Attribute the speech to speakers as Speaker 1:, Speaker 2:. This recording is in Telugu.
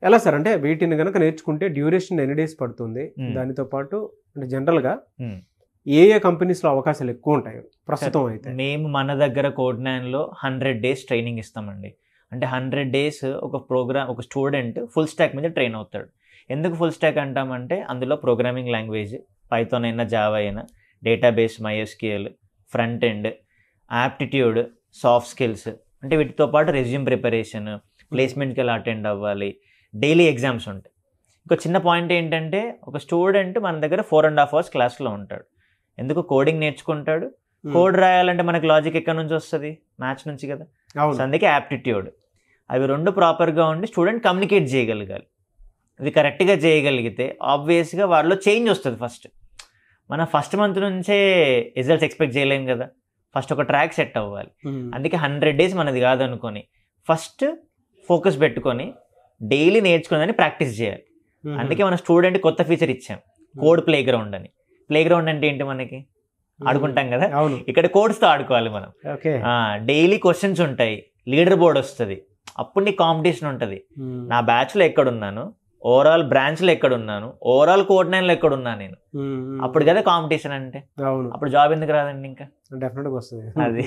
Speaker 1: ఎలా సార్ అంటే వీటిని కనుక నేర్చుకుంటే డ్యూరేషన్ ఎన్ని డేస్ పడుతుంది? దానితో పాటు అంటే జనరల్గా ఏ ఏ కంపెనీస్లో అవకాశాలు ఎక్కువ ఉంటాయి ప్రస్తుతం అయితే?
Speaker 2: మేము మన దగ్గర Code9లో 100 days ట్రైనింగ్ ఇస్తామండి. అంటే 100 days ఒక స్టూడెంట్ ఫుల్ స్టాక్ మీద ట్రైన్ అవుతాడు. ఎందుకు ఫుల్ స్టాక్ అంటామంటే అందులో ప్రోగ్రామింగ్ లాంగ్వేజ్ పైథాన్ అయినా, జావా అయినా, database, MySQL, front end, aptitude, soft skills, అంటే వీటితో పాటు రెజ్యూమ్ ప్రిపరేషన్, ప్లేస్మెంట్కి ఎలా అటెండ్ అవ్వాలి, డైలీ ఎగ్జామ్స్ ఉంటాయి. ఇంకో చిన్న పాయింట్ ఏంటంటే ఒక స్టూడెంట్ మన దగ్గర 4.5 hours క్లాస్లో ఉంటాడు. ఎందుకు? కోడింగ్ నేర్చుకుంటాడు. కోడ్ రాయాలంటే మనకి లాజిక్ ఎక్కడి నుంచి వస్తుంది? మ్యాథ్స్ నుంచి కదా. సో అందుకే యాప్టిట్యూడ్, అవి రెండు ప్రాపర్గా ఉండి స్టూడెంట్ కమ్యూనికేట్ చేయగలగాలి. ఇవి కరెక్ట్గా చేయగలిగితే ఆబ్వియస్గా వాళ్ళలో చేంజ్ వస్తుంది. మనం ఫస్ట్ మంత్ నుంచే రిజల్ట్స్ ఎక్స్పెక్ట్ చేయలేం కదా. ఫస్ట్ ఒక ట్రాక్ సెట్ అవ్వాలి. అందుకే 100 days మనది కాదనుకొని ఫస్ట్ ఫోకస్ పెట్టుకొని డైలీ నేర్చుకునేదని ప్రాక్టీస్ చేయాలి. అందుకే మన స్టూడెంట్ కొత్త ఫీచర్ ఇచ్చాం, కోడ్ ప్లే గ్రౌండ్ అని. ప్లే గ్రౌండ్ అంటే ఏంటి? మనకి ఆడుకుంటాం కదా, ఇక్కడ కోడ్స్తో ఆడుకోవాలి మనం. డైలీ క్వశ్చన్స్ ఉంటాయి, లీడర్ బోర్డ్ వస్తుంది, అప్పుడు నీ కాంపిటీషన్ ఉంటుంది. నా బ్యాచ్లో ఎక్కడున్నాను, ఓవరాల్ బ్రాంచ్లో ఎక్కడున్నాను, ఓవరాల్ Code9లో ఎక్కడున్నాను నేను, అప్పుడు కదా కాంపిటీషన్. అంటే అప్పుడు జాబ్ ఎందుకు రాదండి? ఇంకా
Speaker 1: డెఫినెట్గా వస్తుంది
Speaker 2: అది.